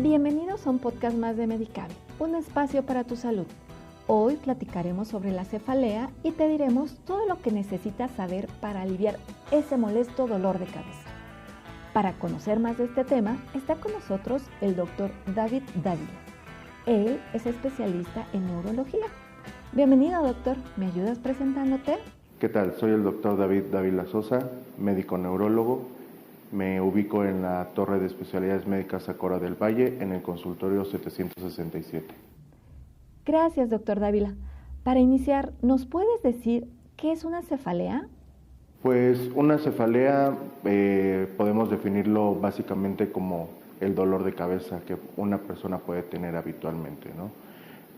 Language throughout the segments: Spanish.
Bienvenidos a un podcast más de Medical, un espacio para tu salud. Hoy platicaremos sobre la cefalea y te diremos todo lo que necesitas saber para aliviar ese molesto dolor de cabeza. Para conocer más de este tema, está con nosotros el doctor David Dávila. Él es especialista en neurología. Bienvenido, doctor. ¿Me ayudas presentándote? ¿Qué tal? Soy el doctor David Dávila Sosa, médico neurólogo. Me ubico en la Torre de Especialidades Médicas Acora del Valle, en el consultorio 767. Gracias, doctor Dávila. Para iniciar, ¿nos puedes decir qué es una cefalea? Pues una cefalea podemos definirlo básicamente como el dolor de cabeza que una persona puede tener habitualmente, ¿no?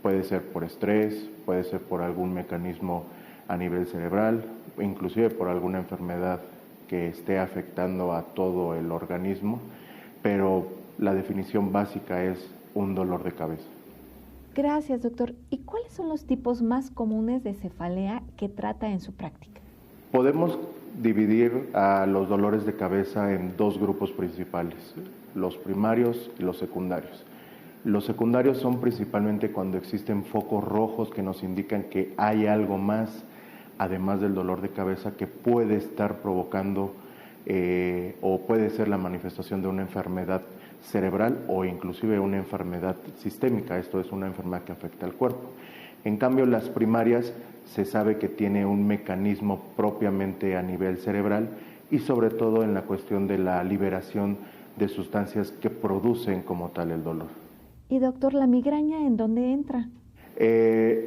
Puede ser por estrés, puede ser por algún mecanismo a nivel cerebral, inclusive por alguna enfermedad que esté afectando a todo el organismo, pero la definición básica es un dolor de cabeza. Gracias, doctor. ¿Y cuáles son los tipos más comunes de cefalea que trata en su práctica? Podemos dividir a los dolores de cabeza en dos grupos principales, los primarios y los secundarios. Los secundarios son principalmente cuando existen focos rojos que nos indican que hay algo más, además del dolor de cabeza, que puede estar provocando o puede ser la manifestación de una enfermedad cerebral o inclusive una enfermedad sistémica. Esto es una enfermedad que afecta al cuerpo. En cambio, las primarias se sabe que tiene un mecanismo propiamente a nivel cerebral y sobre todo en la cuestión de la liberación de sustancias que producen como tal el dolor. Y doctor, ¿la migraña en dónde entra?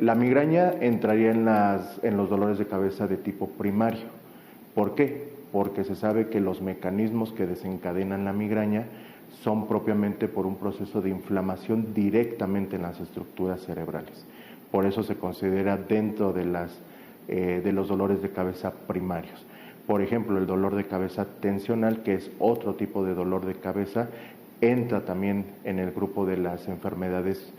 La migraña entraría en los dolores de cabeza de tipo primario. ¿Por qué? Porque se sabe que los mecanismos que desencadenan la migraña son propiamente por un proceso de inflamación directamente en las estructuras cerebrales. Por eso se considera dentro de los dolores de cabeza primarios. Por ejemplo, el dolor de cabeza tensional, que es otro tipo de dolor de cabeza, entra también en el grupo de las enfermedades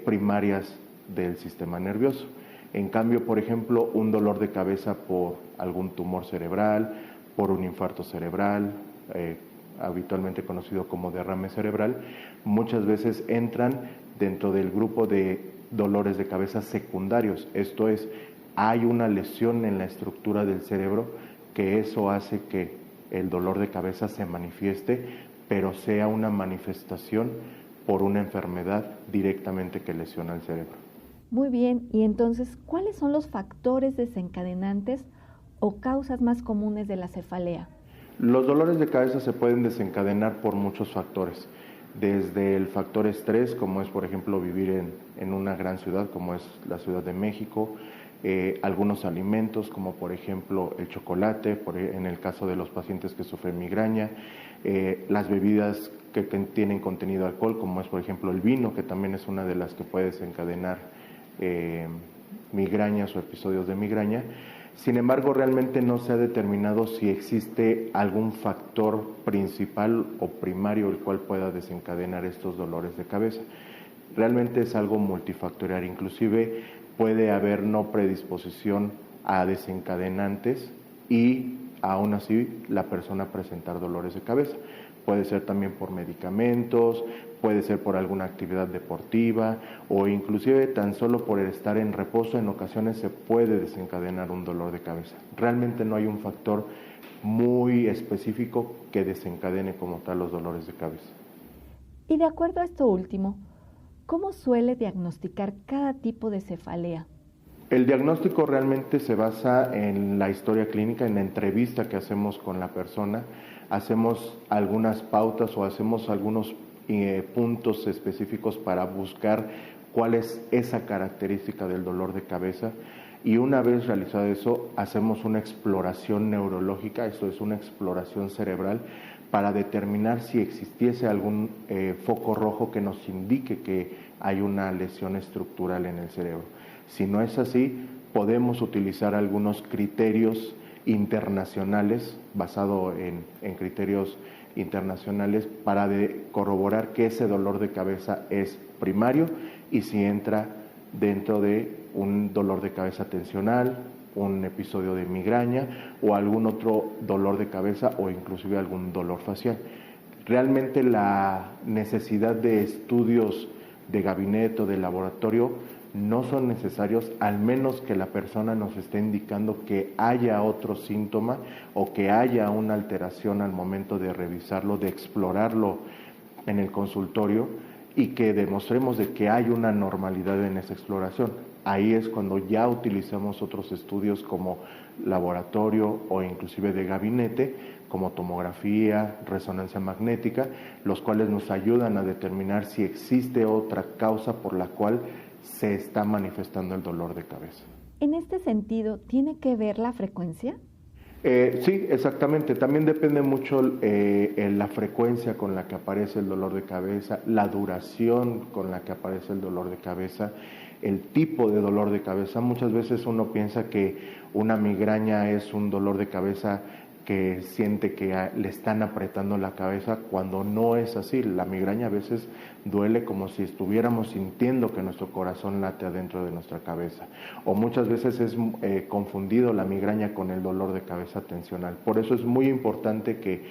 primarias del sistema nervioso. En cambio, por ejemplo, un dolor de cabeza por algún tumor cerebral, por un infarto cerebral, habitualmente conocido como derrame cerebral, muchas veces entran dentro del grupo de dolores de cabeza secundarios. Esto es, hay una lesión en la estructura del cerebro que eso hace que el dolor de cabeza se manifieste, pero sea una manifestación por una enfermedad directamente que lesiona el cerebro. Muy bien, y entonces, ¿cuáles son los factores desencadenantes o causas más comunes de la cefalea? Los dolores de cabeza se pueden desencadenar por muchos factores, desde el factor estrés, como es por ejemplo vivir en una gran ciudad como es la Ciudad de México, algunos alimentos como por ejemplo el chocolate, en el caso de los pacientes que sufren migraña, las bebidas que tienen contenido alcohol, como es por ejemplo el vino, que también es una de las que puede desencadenar migrañas o episodios de migraña. Sin embargo, realmente no se ha determinado si existe algún factor principal o primario el cual pueda desencadenar estos dolores de cabeza. Realmente es algo multifactorial, inclusive puede haber no predisposición a desencadenantes y aún así la persona presentar dolores de cabeza. Puede ser también por medicamentos, puede ser por alguna actividad deportiva o inclusive tan solo por estar en reposo. En ocasiones se puede desencadenar un dolor de cabeza. Realmente no hay un factor muy específico que desencadene como tal los dolores de cabeza. Y de acuerdo a esto último, ¿cómo suele diagnosticar cada tipo de cefalea? El diagnóstico realmente se basa en la historia clínica, en la entrevista que hacemos con la persona. Hacemos algunas pautas o hacemos algunos puntos específicos para buscar cuál es esa característica del dolor de cabeza y una vez realizado eso hacemos una exploración neurológica, esto es una exploración cerebral para determinar si existiese algún foco rojo que nos indique que hay una lesión estructural en el cerebro. Si no es así, podemos utilizar algunos criterios internacionales, basado en criterios internacionales, para corroborar que ese dolor de cabeza es primario y si entra dentro de un dolor de cabeza tensional, un episodio de migraña o algún otro dolor de cabeza o inclusive algún dolor facial. Realmente la necesidad de estudios de gabinete o de laboratorio no son necesarios, al menos que la persona nos esté indicando que haya otro síntoma o que haya una alteración al momento de revisarlo, de explorarlo en el consultorio y que demostremos de que hay una normalidad en esa exploración. Ahí es cuando ya utilizamos otros estudios como laboratorio o inclusive de gabinete, como tomografía, resonancia magnética, los cuales nos ayudan a determinar si existe otra causa por la cual se está manifestando el dolor de cabeza. En este sentido, ¿tiene que ver la frecuencia? Sí, exactamente. También depende mucho la frecuencia con la que aparece el dolor de cabeza, la duración con la que aparece el dolor de cabeza, el tipo de dolor de cabeza. Muchas veces uno piensa que una migraña es un dolor de cabeza que siente que le están apretando la cabeza, cuando no es así. La migraña a veces duele como si estuviéramos sintiendo que nuestro corazón late adentro de nuestra cabeza, o muchas veces es confundido la migraña con el dolor de cabeza tensional. Por eso es muy importante que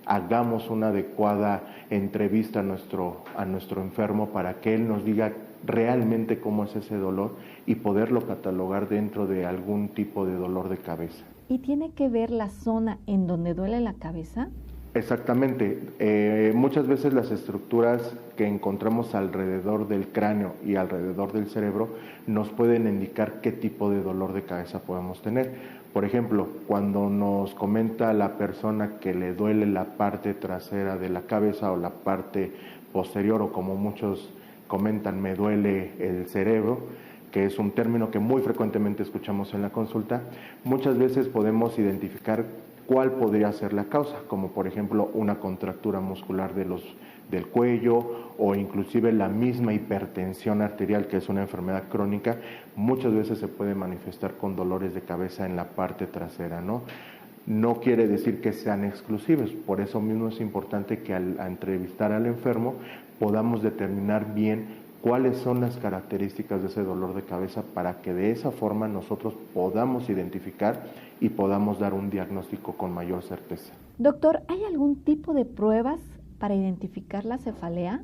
hagamos una adecuada entrevista a nuestro enfermo para que él nos diga realmente cómo es ese dolor y poderlo catalogar dentro de algún tipo de dolor de cabeza. ¿Y tiene que ver la zona en donde duele la cabeza? Exactamente. Muchas veces las estructuras que encontramos alrededor del cráneo y alrededor del cerebro nos pueden indicar qué tipo de dolor de cabeza podemos tener. Por ejemplo, cuando nos comenta la persona que le duele la parte trasera de la cabeza o la parte posterior, o como muchos comentan, me duele el cerebro, que es un término que muy frecuentemente escuchamos en la consulta, muchas veces podemos identificar cuál podría ser la causa, como por ejemplo una contractura muscular del cuello, o inclusive la misma hipertensión arterial, que es una enfermedad crónica. Muchas veces se puede manifestar con dolores de cabeza en la parte trasera, ¿no? No quiere decir que sean exclusivos, por eso mismo es importante que al entrevistar al enfermo podamos determinar bien cuáles son las características de ese dolor de cabeza, para que de esa forma nosotros podamos identificar y podamos dar un diagnóstico con mayor certeza. Doctor, ¿hay algún tipo de pruebas para identificar la cefalea?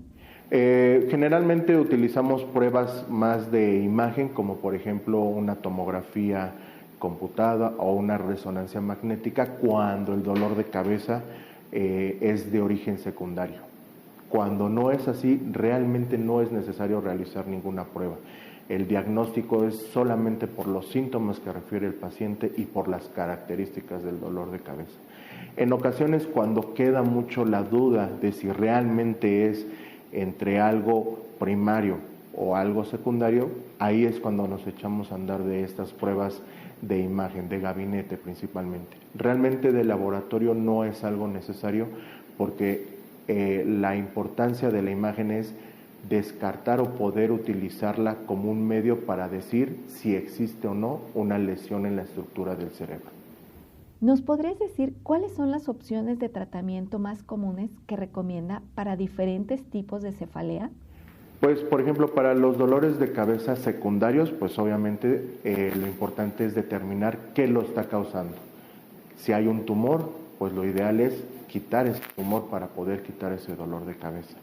Generalmente utilizamos pruebas más de imagen, como por ejemplo una tomografía computada o una resonancia magnética, cuando el dolor de cabeza es de origen secundario. Cuando no es así, realmente no es necesario realizar ninguna prueba. El diagnóstico es solamente por los síntomas que refiere el paciente y por las características del dolor de cabeza. En ocasiones, cuando queda mucho la duda de si realmente es entre algo primario o algo secundario, ahí es cuando nos echamos a andar de estas pruebas de imagen, de gabinete principalmente. Realmente de laboratorio no es algo necesario, porque la importancia de la imagen es descartar o poder utilizarla como un medio para decir si existe o no una lesión en la estructura del cerebro. ¿Nos podrías decir cuáles son las opciones de tratamiento más comunes que recomienda para diferentes tipos de cefalea? Pues, por ejemplo, para los dolores de cabeza secundarios, pues obviamente lo importante es determinar qué lo está causando. Si hay un tumor, pues lo ideal es quitar ese tumor para poder quitar ese dolor de cabeza.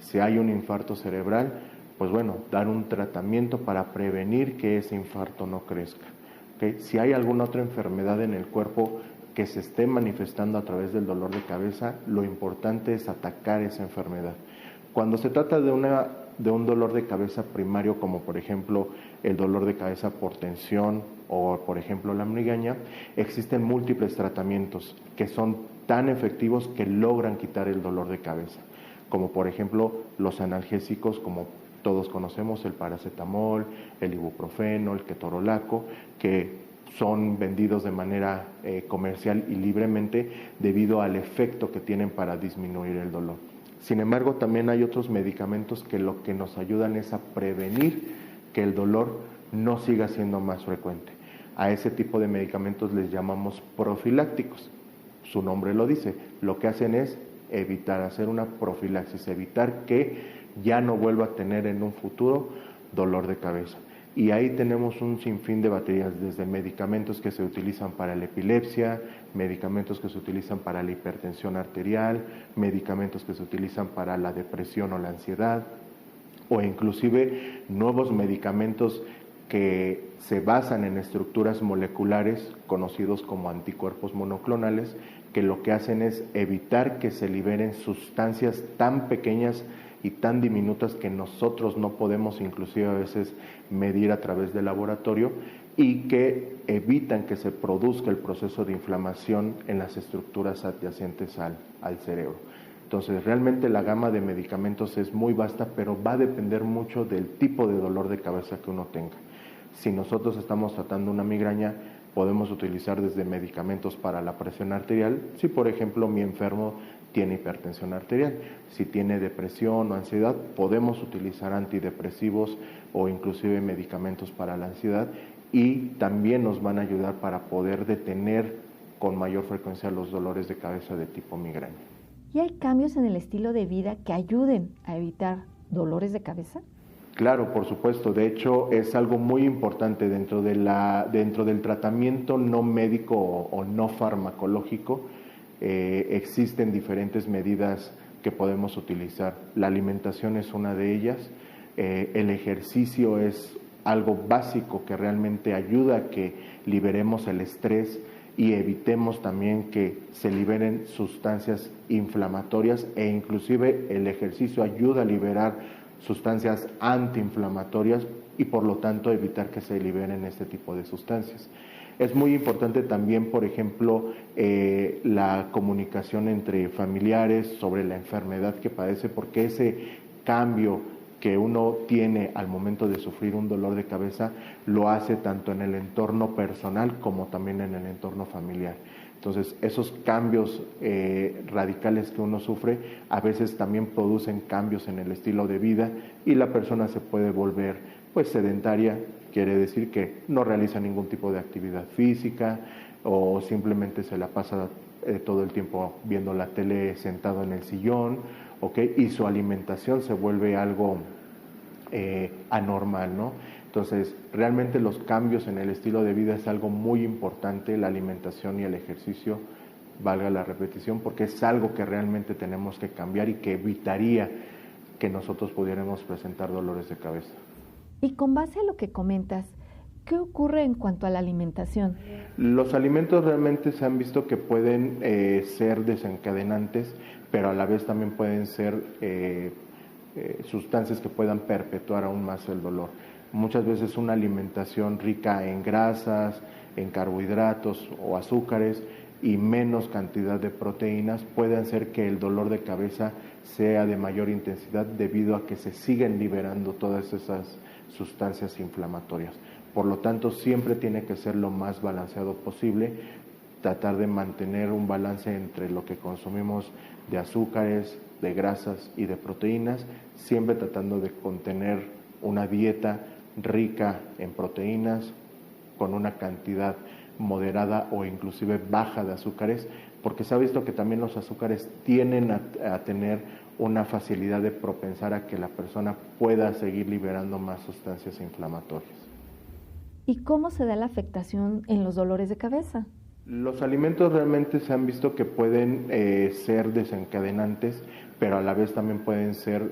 Si hay un infarto cerebral, pues bueno, dar un tratamiento para prevenir que ese infarto no crezca. ¿Okay? Si hay alguna otra enfermedad en el cuerpo que se esté manifestando a través del dolor de cabeza, lo importante es atacar esa enfermedad. Cuando se trata de un dolor de cabeza primario, como por ejemplo el dolor de cabeza por tensión o por ejemplo la migraña, existen múltiples tratamientos que son tan efectivos que logran quitar el dolor de cabeza, como por ejemplo los analgésicos, como todos conocemos, el paracetamol, el ibuprofeno, el ketorolaco, que son vendidos de manera comercial y libremente debido al efecto que tienen para disminuir el dolor. Sin embargo, también hay otros medicamentos que lo que nos ayudan es a prevenir que el dolor no siga siendo más frecuente. A ese tipo de medicamentos les llamamos profilácticos. Su nombre lo dice, lo que hacen es evitar, hacer una profilaxis, evitar que ya no vuelva a tener en un futuro dolor de cabeza. Y ahí tenemos un sinfín de baterías, desde medicamentos que se utilizan para la epilepsia, medicamentos que se utilizan para la hipertensión arterial, medicamentos que se utilizan para la depresión o la ansiedad, o inclusive nuevos medicamentos que se basan en estructuras moleculares conocidos como anticuerpos monoclonales, que lo que hacen es evitar que se liberen sustancias tan pequeñas y tan diminutas que nosotros no podemos inclusive a veces medir a través del laboratorio, y que evitan que se produzca el proceso de inflamación en las estructuras adyacentes al cerebro. Entonces, realmente la gama de medicamentos es muy vasta, pero va a depender mucho del tipo de dolor de cabeza que uno tenga. Si nosotros estamos tratando una migraña, podemos utilizar desde medicamentos para la presión arterial, si por ejemplo mi enfermo tiene hipertensión arterial. Si tiene depresión o ansiedad, podemos utilizar antidepresivos o inclusive medicamentos para la ansiedad, y también nos van a ayudar para poder detener con mayor frecuencia los dolores de cabeza de tipo migraña. ¿Y hay cambios en el estilo de vida que ayuden a evitar dolores de cabeza? Claro, por supuesto. De hecho, es algo muy importante dentro del tratamiento no médico o no farmacológico. Existen diferentes medidas que podemos utilizar. La alimentación es una de ellas. El ejercicio es algo básico que realmente ayuda a que liberemos el estrés y evitemos también que se liberen sustancias inflamatorias, e inclusive el ejercicio ayuda a liberar sustancias antiinflamatorias y por lo tanto evitar que se liberen este tipo de sustancias. Es muy importante también, por ejemplo, la comunicación entre familiares sobre la enfermedad que padece, porque ese cambio que uno tiene al momento de sufrir un dolor de cabeza lo hace tanto en el entorno personal como también en el entorno familiar. Entonces, esos cambios radicales que uno sufre a veces también producen cambios en el estilo de vida, y la persona se puede volver pues sedentaria, quiere decir que no realiza ningún tipo de actividad física o simplemente se la pasa todo el tiempo viendo la tele sentado en el sillón, ¿okay? Y su alimentación se vuelve algo anormal, ¿no? Entonces, realmente los cambios en el estilo de vida es algo muy importante, la alimentación y el ejercicio, valga la repetición, porque es algo que realmente tenemos que cambiar y que evitaría que nosotros pudiéramos presentar dolores de cabeza. Y con base a lo que comentas, ¿qué ocurre en cuanto a la alimentación? Los alimentos realmente se han visto que pueden ser desencadenantes, pero a la vez también pueden ser sustancias que puedan perpetuar aún más el dolor. Muchas veces una alimentación rica en grasas, en carbohidratos o azúcares y menos cantidad de proteínas puede hacer que el dolor de cabeza sea de mayor intensidad debido a que se siguen liberando todas esas sustancias inflamatorias. Por lo tanto, siempre tiene que ser lo más balanceado posible, tratar de mantener un balance entre lo que consumimos de azúcares, de grasas y de proteínas, siempre tratando de contener una dieta rica en proteínas con una cantidad moderada o inclusive baja de azúcares, porque se ha visto que también los azúcares tienden a tener una facilidad de propensar a que la persona pueda seguir liberando más sustancias inflamatorias. ¿Y cómo se da la afectación en los dolores de cabeza? Los alimentos realmente se han visto que pueden ser desencadenantes, pero a la vez también pueden ser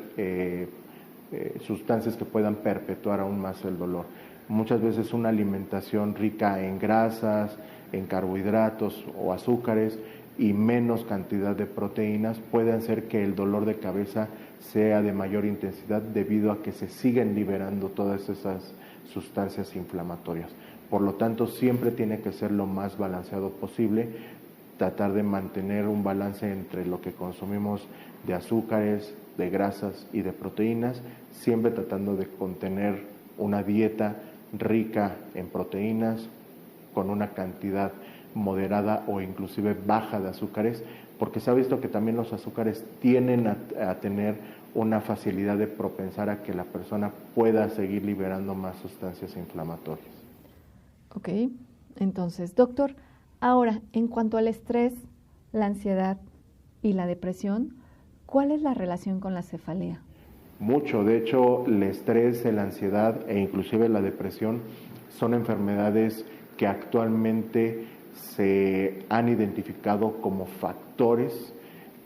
sustancias que puedan perpetuar aún más el dolor. Muchas veces una alimentación rica en grasas, en carbohidratos o azúcares y menos cantidad de proteínas puede hacer que el dolor de cabeza sea de mayor intensidad debido a que se siguen liberando todas esas sustancias inflamatorias. Por lo tanto, siempre tiene que ser lo más balanceado posible, tratar de mantener un balance entre lo que consumimos de azúcares, de grasas y de proteínas, siempre tratando de contener una dieta rica en proteínas con una cantidad moderada o inclusive baja de azúcares, porque se ha visto que también los azúcares tienden a tener una facilidad de propensar a que la persona pueda seguir liberando más sustancias inflamatorias. Ok, entonces, doctor, ahora, en cuanto al estrés, la ansiedad y la depresión, ¿cuál es la relación con la cefalea? Mucho, de hecho, el estrés, la ansiedad e inclusive la depresión son enfermedades que actualmente se han identificado como factores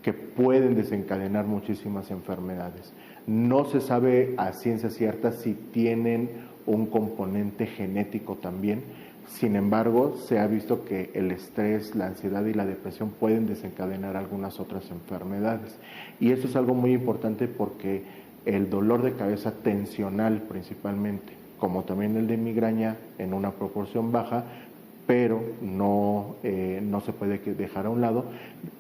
que pueden desencadenar muchísimas enfermedades. No se sabe a ciencia cierta si tienen un componente genético también. Sin embargo, se ha visto que el estrés, la ansiedad y la depresión pueden desencadenar algunas otras enfermedades. Y eso es algo muy importante porque el dolor de cabeza tensional principalmente, como también el de migraña en una proporción baja, pero no se puede dejar a un lado,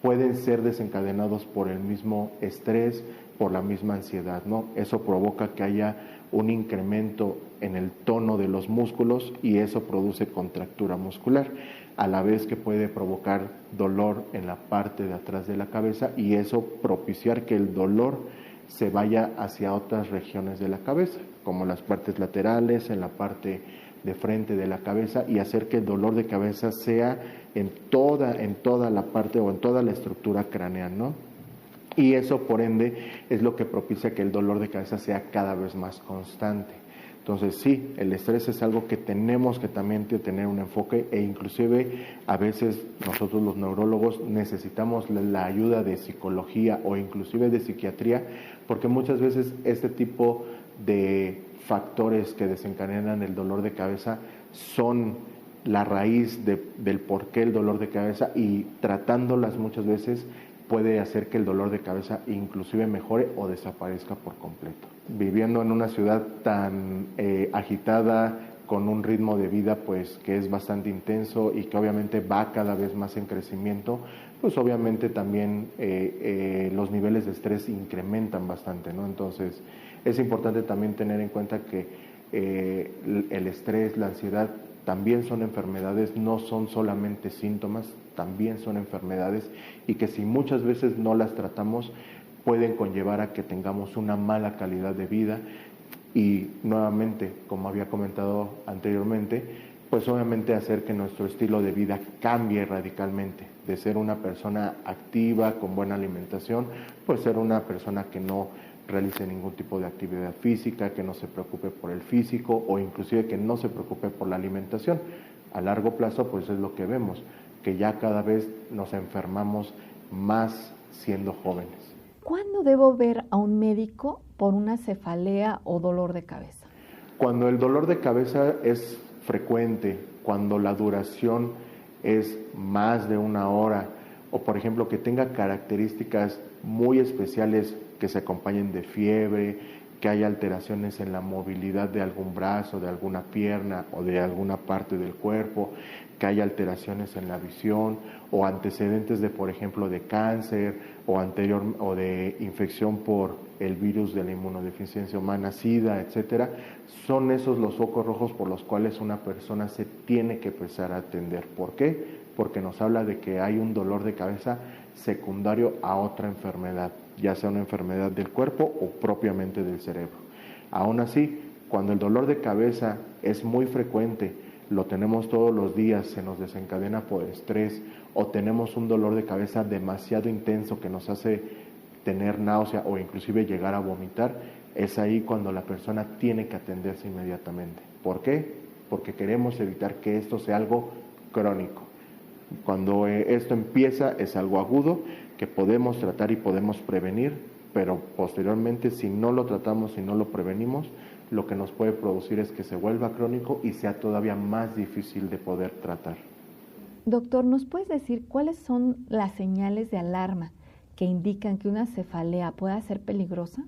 pueden ser desencadenados por el mismo estrés, por la misma ansiedad, ¿no? Eso provoca que haya un incremento en el tono de los músculos y eso produce contractura muscular, a la vez que puede provocar dolor en la parte de atrás de la cabeza y eso propiciar que el dolor se vaya hacia otras regiones de la cabeza, como las partes laterales, en la parte de frente de la cabeza y hacer que el dolor de cabeza sea en toda la parte o en toda la estructura craneal, ¿no? Y eso, por ende, es lo que propicia que el dolor de cabeza sea cada vez más constante. Entonces, sí, el estrés es algo que tenemos que también tener un enfoque e inclusive a veces nosotros los neurólogos necesitamos la ayuda de psicología o inclusive de psiquiatría porque muchas veces este tipo de factores que desencadenan el dolor de cabeza son la raíz del por qué el dolor de cabeza y tratándolas muchas veces puede hacer que el dolor de cabeza inclusive mejore o desaparezca por completo. Viviendo en una ciudad tan agitada, con un ritmo de vida pues que es bastante intenso y que obviamente va cada vez más en crecimiento, pues obviamente también los niveles de estrés incrementan bastante, ¿no? Entonces es importante también tener en cuenta que el estrés, la ansiedad también son enfermedades, no son solamente síntomas, también son enfermedades y que si muchas veces no las tratamos pueden conllevar a que tengamos una mala calidad de vida y nuevamente, como había comentado anteriormente, pues obviamente hacer que nuestro estilo de vida cambie radicalmente, de ser una persona activa, con buena alimentación, pues ser una persona que no realice ningún tipo de actividad física, que no se preocupe por el físico o inclusive que no se preocupe por la alimentación. A largo plazo, pues es lo que vemos, que ya cada vez nos enfermamos más siendo jóvenes. ¿Cuándo debo ver a un médico por una cefalea o dolor de cabeza? Cuando el dolor de cabeza es frecuente, cuando la duración es más de una hora o por ejemplo que tenga características muy especiales que se acompañen de fiebre, que haya alteraciones en la movilidad de algún brazo, de alguna pierna o de alguna parte del cuerpo, que haya alteraciones en la visión o antecedentes de, por ejemplo, de cáncer o de infección por el virus de la inmunodeficiencia humana, SIDA, etcétera, son esos los focos rojos por los cuales una persona se tiene que empezar a atender. ¿Por qué? Porque nos habla de que hay un dolor de cabeza secundario a otra enfermedad, ya sea una enfermedad del cuerpo o propiamente del cerebro. Aún así, cuando el dolor de cabeza es muy frecuente, lo tenemos todos los días, se nos desencadena por estrés o tenemos un dolor de cabeza demasiado intenso que nos hace tener náusea o inclusive llegar a vomitar, es ahí cuando la persona tiene que atenderse inmediatamente. ¿Por qué? Porque queremos evitar que esto sea algo crónico. Cuando esto empieza es algo agudo que podemos tratar y podemos prevenir, pero posteriormente si no lo tratamos, si no lo prevenimos, lo que nos puede producir es que se vuelva crónico y sea todavía más difícil de poder tratar. Doctor, ¿nos puedes decir cuáles son las señales de alarma que indican que una cefalea pueda ser peligrosa?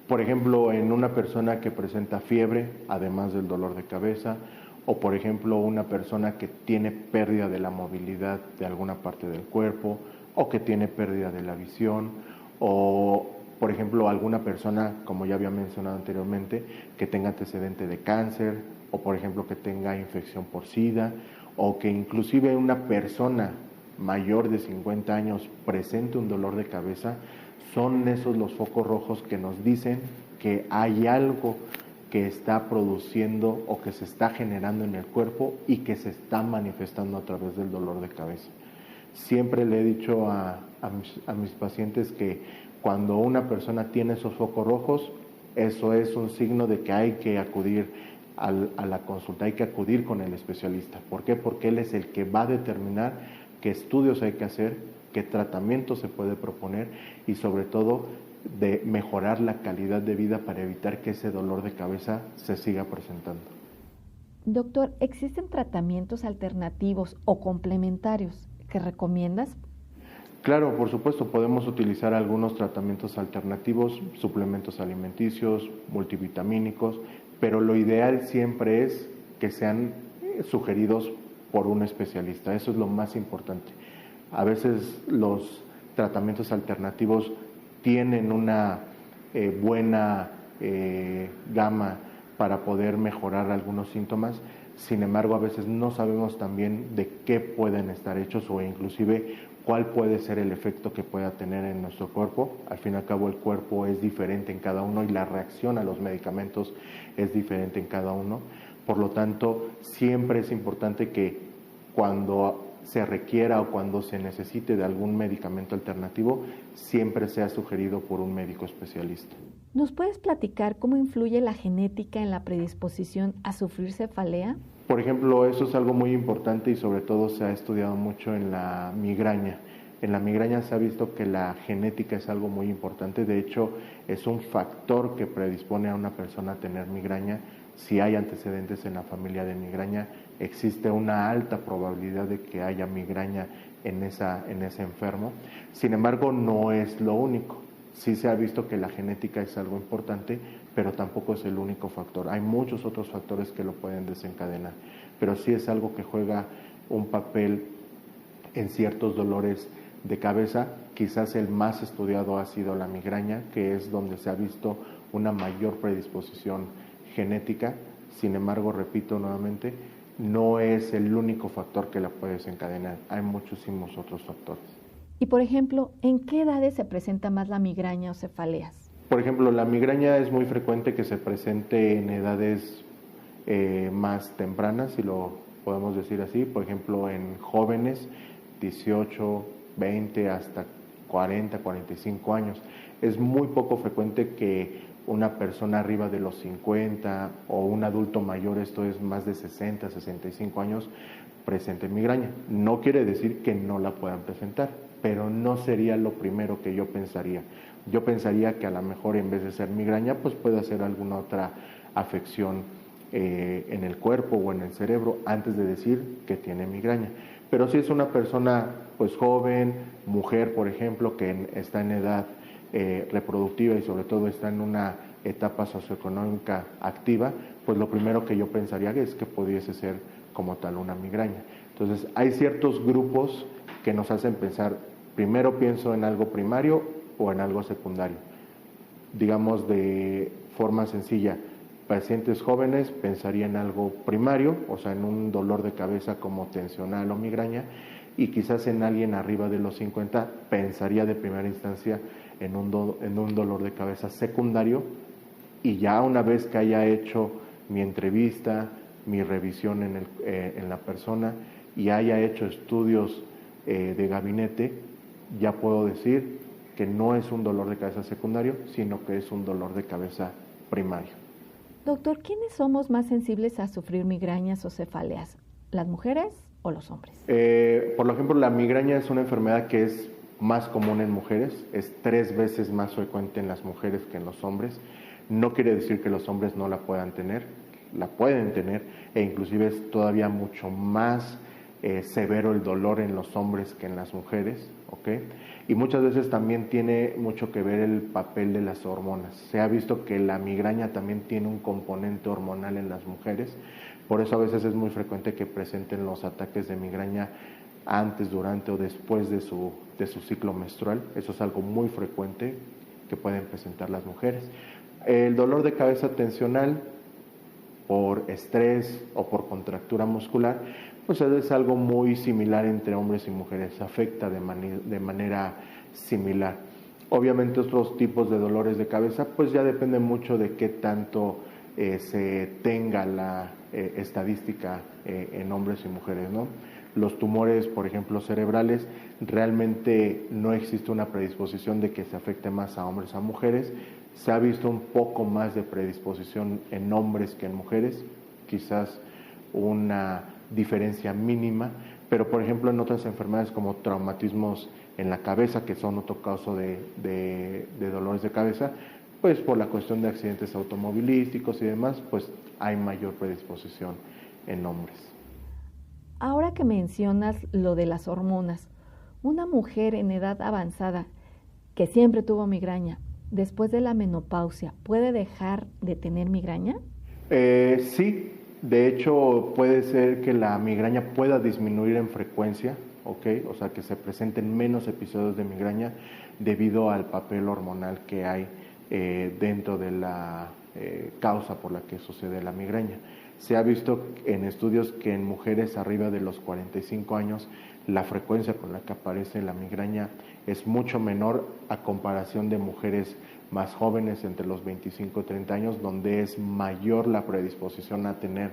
Por ejemplo, en una persona que presenta fiebre, además del dolor de cabeza, o por ejemplo una persona que tiene pérdida de la movilidad de alguna parte del cuerpo, o que tiene pérdida de la visión, o por ejemplo alguna persona, como ya había mencionado anteriormente, que tenga antecedente de cáncer, o por ejemplo que tenga infección por SIDA, o que inclusive una persona mayor de 50 años presente un dolor de cabeza, son esos los focos rojos que nos dicen que hay algo que está produciendo o que se está generando en el cuerpo y que se está manifestando a través del dolor de cabeza. Siempre le he dicho a mis pacientes que cuando una persona tiene esos focos rojos, eso es un signo de que hay que acudir a la consulta, hay que acudir con el especialista. ¿Por qué? Porque él es el que va a determinar qué estudios hay que hacer, qué tratamiento se puede proponer y sobre todo de mejorar la calidad de vida para evitar que ese dolor de cabeza se siga presentando. Doctor, ¿existen tratamientos alternativos o complementarios que recomiendas? Claro, por supuesto, podemos utilizar algunos tratamientos alternativos, suplementos alimenticios, multivitamínicos, pero lo ideal siempre es que sean sugeridos por un especialista. Eso es lo más importante. A veces los tratamientos alternativos tienen una buena gama para poder mejorar algunos síntomas, sin embargo a veces no sabemos también de qué pueden estar hechos o inclusive cuál puede ser el efecto que pueda tener en nuestro cuerpo. Al fin y al cabo el cuerpo es diferente en cada uno y la reacción a los medicamentos es diferente en cada uno. Por lo tanto, siempre es importante que cuando se requiera o cuando se necesite de algún medicamento alternativo, siempre sea sugerido por un médico especialista. ¿Nos puedes platicar cómo influye la genética en la predisposición a sufrir cefalea? Por ejemplo, eso es algo muy importante y sobre todo se ha estudiado mucho en la migraña. En la migraña se ha visto que la genética es algo muy importante, de hecho es un factor que predispone a una persona a tener migraña. Si hay antecedentes en la familia de migraña, existe una alta probabilidad de que haya migraña en ese enfermo. Sin embargo, no es lo único. Sí se ha visto que la genética es algo importante, pero tampoco es el único factor. Hay muchos otros factores que lo pueden desencadenar, pero sí es algo que juega un papel en ciertos dolores de cabeza. Quizás el más estudiado ha sido la migraña, que es donde se ha visto una mayor predisposición genética. Sin embargo, repito nuevamente, no es el único factor que la puede desencadenar. Hay muchísimos otros factores. Y por ejemplo, ¿en qué edades se presenta más la migraña o cefaleas? Por ejemplo, la migraña es muy frecuente que se presente en edades más tempranas, si lo podemos decir así. Por ejemplo, en jóvenes, 18, 20 hasta 40, 45 años. Es muy poco frecuente que una persona arriba de los 50 o un adulto mayor, esto es más de 60, 65 años, presente migraña. No quiere decir que no la puedan presentar, pero no sería lo primero que yo pensaría. Yo pensaría que a lo mejor en vez de ser migraña, pues puede ser alguna otra afección en el cuerpo o en el cerebro antes de decir que tiene migraña. Pero si es una persona pues joven, mujer por ejemplo, que está en edad reproductiva y sobre todo está en una etapa socioeconómica activa, pues lo primero que yo pensaría es que pudiese ser como tal una migraña. Entonces hay ciertos grupos que nos hacen pensar, primero pienso en algo primario o en algo secundario. Digamos de forma sencilla, pacientes jóvenes pensaría en algo primario, o sea, en un dolor de cabeza como tensional o migraña, y quizás en alguien arriba de los 50 pensaría de primera instancia en un dolor de cabeza secundario, y ya una vez que haya hecho mi entrevista, mi revisión en la persona y haya hecho estudios de gabinete, ya puedo decir que no es un dolor de cabeza secundario, sino que es un dolor de cabeza primario. Doctor, ¿quiénes somos más sensibles a sufrir migrañas o cefaleas? ¿Las mujeres o los hombres? Por ejemplo, la migraña es una enfermedad que es más común en mujeres, es 3 veces más frecuente en las mujeres que en los hombres. No quiere decir que los hombres no la puedan tener, la pueden tener, e inclusive es todavía mucho más severo el dolor en los hombres que en las mujeres, ¿ok? Y muchas veces también tiene mucho que ver el papel de las hormonas. Se ha visto que la migraña también tiene un componente hormonal en las mujeres, por eso a veces es muy frecuente que presenten los ataques de migraña antes, durante o después de su ciclo menstrual. Eso es algo muy frecuente que pueden presentar las mujeres. El dolor de cabeza tensional por estrés o por contractura muscular, pues es algo muy similar entre hombres y mujeres, afecta de manera similar. Obviamente otros tipos de dolores de cabeza, pues ya depende mucho de qué tanto se tenga la estadística en hombres y mujeres, ¿no? Los tumores, por ejemplo, cerebrales, realmente no existe una predisposición de que se afecte más a hombres o a mujeres. Se ha visto un poco más de predisposición en hombres que en mujeres, quizás una diferencia mínima, pero por ejemplo en otras enfermedades como traumatismos en la cabeza, que son otro caso de dolores de cabeza, pues por la cuestión de accidentes automovilísticos y demás, pues hay mayor predisposición en hombres. Ahora que mencionas lo de las hormonas, una mujer en edad avanzada que siempre tuvo migraña, después de la menopausia, ¿puede dejar de tener migraña? Sí, de hecho puede ser que la migraña pueda disminuir en frecuencia, ¿ok? O sea, que se presenten menos episodios de migraña debido al papel hormonal que hay dentro de la causa por la que sucede la migraña. Se ha visto en estudios que en mujeres arriba de los 45 años la frecuencia con la que aparece la migraña es mucho menor a comparación de mujeres más jóvenes entre los 25 y 30 años, donde es mayor la predisposición a tener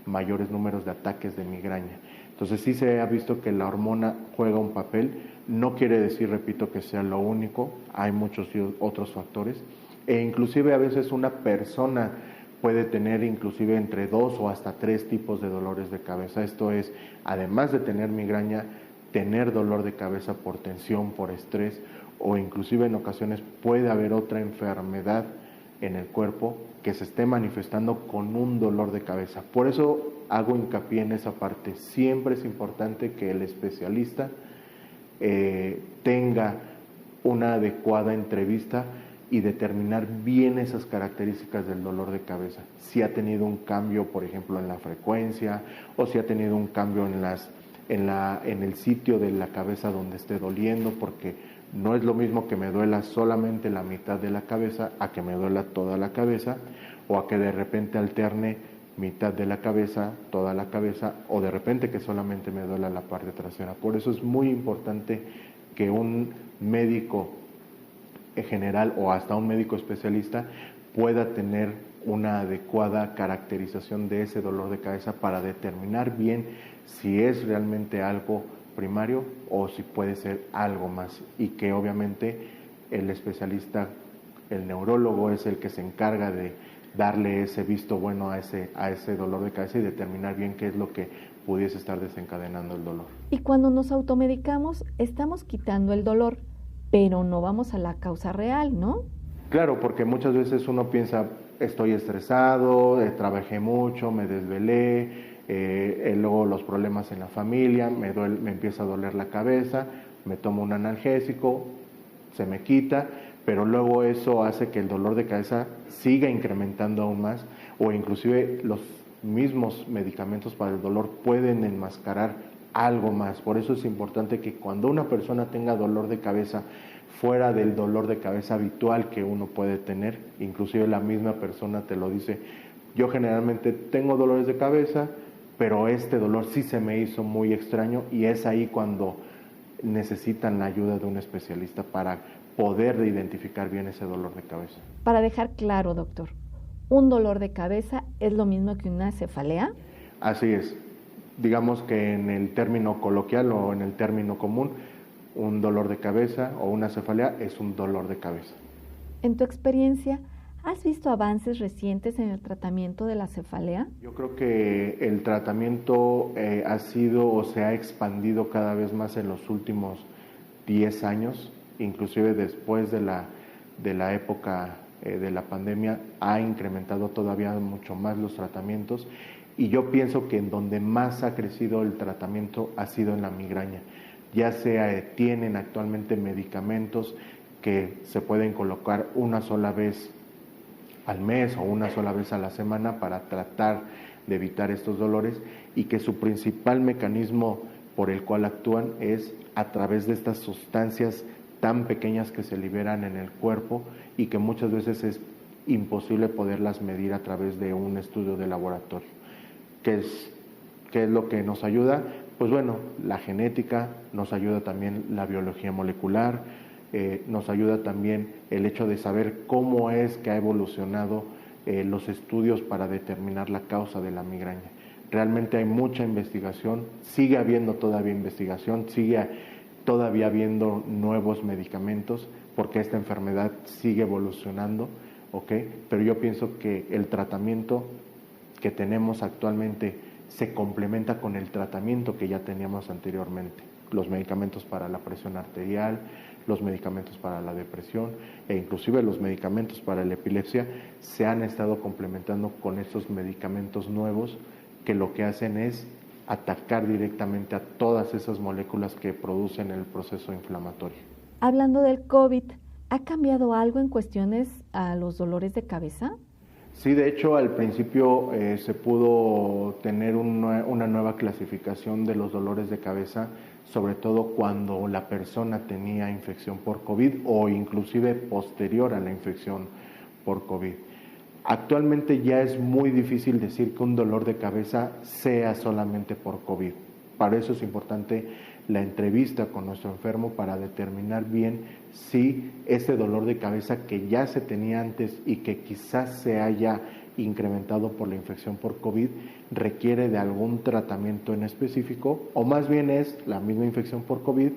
mayores números de ataques de migraña. Entonces sí se ha visto que la hormona juega un papel, no quiere decir, repito, que sea lo único, hay muchos otros factores, e inclusive a veces una persona puede tener inclusive entre 2 o hasta 3 tipos de dolores de cabeza. Esto es, además de tener migraña, tener dolor de cabeza por tensión, por estrés, o inclusive en ocasiones puede haber otra enfermedad en el cuerpo que se esté manifestando con un dolor de cabeza. Por eso hago hincapié en esa parte. Siempre es importante que el especialista tenga una adecuada entrevista y determinar bien esas características del dolor de cabeza. Si ha tenido un cambio, por ejemplo, en la frecuencia, o si ha tenido un cambio en el sitio de la cabeza donde esté doliendo, porque no es lo mismo que me duela solamente la mitad de la cabeza a que me duela toda la cabeza, o a que de repente alterne mitad de la cabeza, toda la cabeza, o de repente que solamente me duela la parte trasera. Por eso es muy importante que un médico en general o hasta un médico especialista pueda tener una adecuada caracterización de ese dolor de cabeza para determinar bien si es realmente algo primario o si puede ser algo más, y que obviamente el especialista, el neurólogo, es el que se encarga de darle ese visto bueno a ese dolor de cabeza y determinar bien qué es lo que pudiese estar desencadenando el dolor. Y cuando nos automedicamos, estamos quitando el dolor, pero no vamos a la causa real, ¿no? Claro, porque muchas veces uno piensa, estoy estresado, trabajé mucho, me desvelé, luego los problemas en la familia, me empieza a doler la cabeza, me tomo un analgésico, se me quita, pero luego eso hace que el dolor de cabeza siga incrementando aún más, o inclusive los mismos medicamentos para el dolor pueden enmascarar algo más. Por eso es importante que cuando una persona tenga dolor de cabeza fuera del dolor de cabeza habitual que uno puede tener, inclusive la misma persona te lo dice, yo generalmente tengo dolores de cabeza, pero este dolor sí se me hizo muy extraño, y es ahí cuando necesitan la ayuda de un especialista para poder identificar bien ese dolor de cabeza. Para dejar claro, doctor, ¿un dolor de cabeza es lo mismo que una cefalea? Así es. Digamos que en el término coloquial o en el término común, un dolor de cabeza o una cefalea es un dolor de cabeza. En tu experiencia, ¿has visto avances recientes en el tratamiento de la cefalea? Yo creo que el tratamiento ha sido o se ha expandido cada vez más en los últimos 10 años, inclusive después de la época de la pandemia, ha incrementado todavía mucho más los tratamientos, y yo pienso que en donde más ha crecido el tratamiento ha sido en la migraña. Ya sea tienen actualmente medicamentos que se pueden colocar una sola vez al mes o una sola vez a la semana para tratar de evitar estos dolores, y que su principal mecanismo por el cual actúan es a través de estas sustancias tan pequeñas que se liberan en el cuerpo y que muchas veces es imposible poderlas medir a través de un estudio de laboratorio. ¿Qué es lo que nos ayuda? Pues bueno, la genética, nos ayuda también la biología molecular, nos ayuda también el hecho de saber cómo es que ha evolucionado los estudios para determinar la causa de la migraña. Realmente hay mucha investigación, sigue habiendo todavía investigación, sigue todavía habiendo nuevos medicamentos, porque esta enfermedad sigue evolucionando, ¿ok? Pero yo pienso que el tratamiento que tenemos actualmente se complementa con el tratamiento que ya teníamos anteriormente. Los medicamentos para la presión arterial, los medicamentos para la depresión e inclusive los medicamentos para la epilepsia se han estado complementando con estos medicamentos nuevos que lo que hacen es atacar directamente a todas esas moléculas que producen el proceso inflamatorio. Hablando del COVID, ¿ha cambiado algo en cuestiones a los dolores de cabeza? Sí, de hecho, al principio se pudo tener una nueva clasificación de los dolores de cabeza, sobre todo cuando la persona tenía infección por COVID o inclusive posterior a la infección por COVID. Actualmente ya es muy difícil decir que un dolor de cabeza sea solamente por COVID. Para eso es importante la entrevista con nuestro enfermo para determinar bien si ese dolor de cabeza que ya se tenía antes y que quizás se haya incrementado por la infección por COVID requiere de algún tratamiento en específico, o más bien es la misma infección por COVID,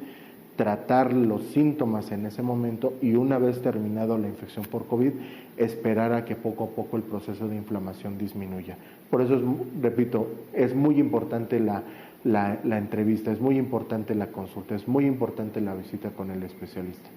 tratar los síntomas en ese momento y una vez terminado la infección por COVID, esperar a que poco a poco el proceso de inflamación disminuya. Por eso, repito, es muy importante la entrevista, es muy importante la consulta, es muy importante la visita con el especialista.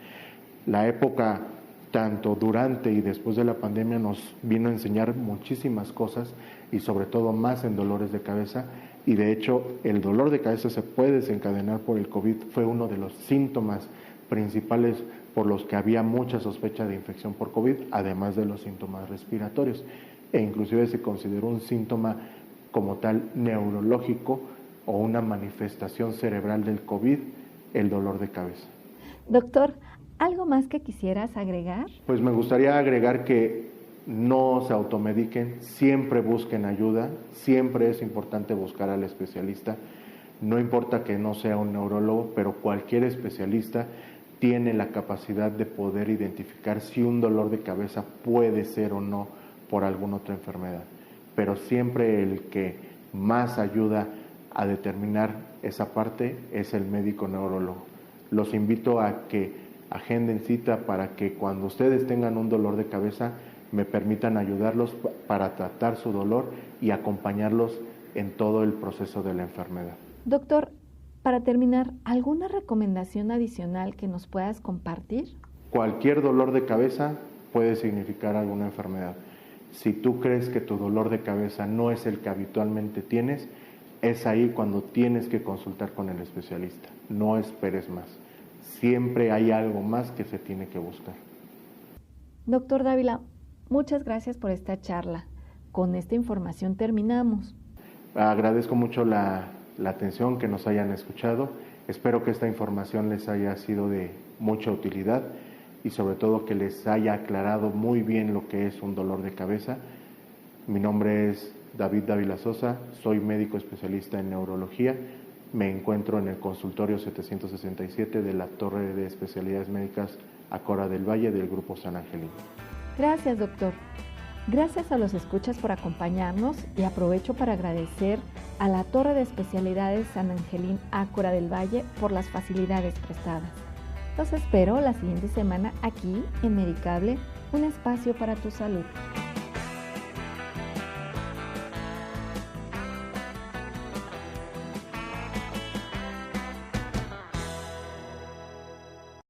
La época, tanto durante y después de la pandemia, nos vino a enseñar muchísimas cosas y sobre todo más en dolores de cabeza. Y de hecho, el dolor de cabeza se puede desencadenar por el COVID, fue uno de los síntomas principales por los que había mucha sospecha de infección por COVID, además de los síntomas respiratorios. E inclusive se consideró un síntoma como tal neurológico o una manifestación cerebral del COVID, el dolor de cabeza. Doctor, ¿algo más que quisieras agregar? Pues me gustaría agregar que no se automediquen, siempre busquen ayuda, siempre es importante buscar al especialista, no importa que no sea un neurólogo, pero cualquier especialista tiene la capacidad de poder identificar si un dolor de cabeza puede ser o no por alguna otra enfermedad, pero siempre el que más ayuda a determinar esa parte es el médico neurólogo. Los invito a que agenden cita para que cuando ustedes tengan un dolor de cabeza me permitan ayudarlos para tratar su dolor y acompañarlos en todo el proceso de la enfermedad. Doctor, para terminar, ¿alguna recomendación adicional que nos puedas compartir? Cualquier dolor de cabeza puede significar alguna enfermedad. Si tú crees que tu dolor de cabeza no es el que habitualmente tienes, es ahí cuando tienes que consultar con el especialista. No esperes más. Siempre hay algo más que se tiene que buscar. Doctor Dávila, muchas gracias por esta charla. Con esta información terminamos. Agradezco mucho la atención, que nos hayan escuchado. Espero que esta información les haya sido de mucha utilidad y sobre todo que les haya aclarado muy bien lo que es un dolor de cabeza. Mi nombre es David Dávila Sosa, soy médico especialista en neurología. Me encuentro en el consultorio 767 de la Torre de Especialidades Médicas Acora del Valle del Grupo San Angelín. Gracias, doctor. Gracias a los escuchas por acompañarnos y aprovecho para agradecer a la Torre de Especialidades San Angelín Acora del Valle por las facilidades prestadas. Los espero la siguiente semana aquí en Medicable, un espacio para tu salud.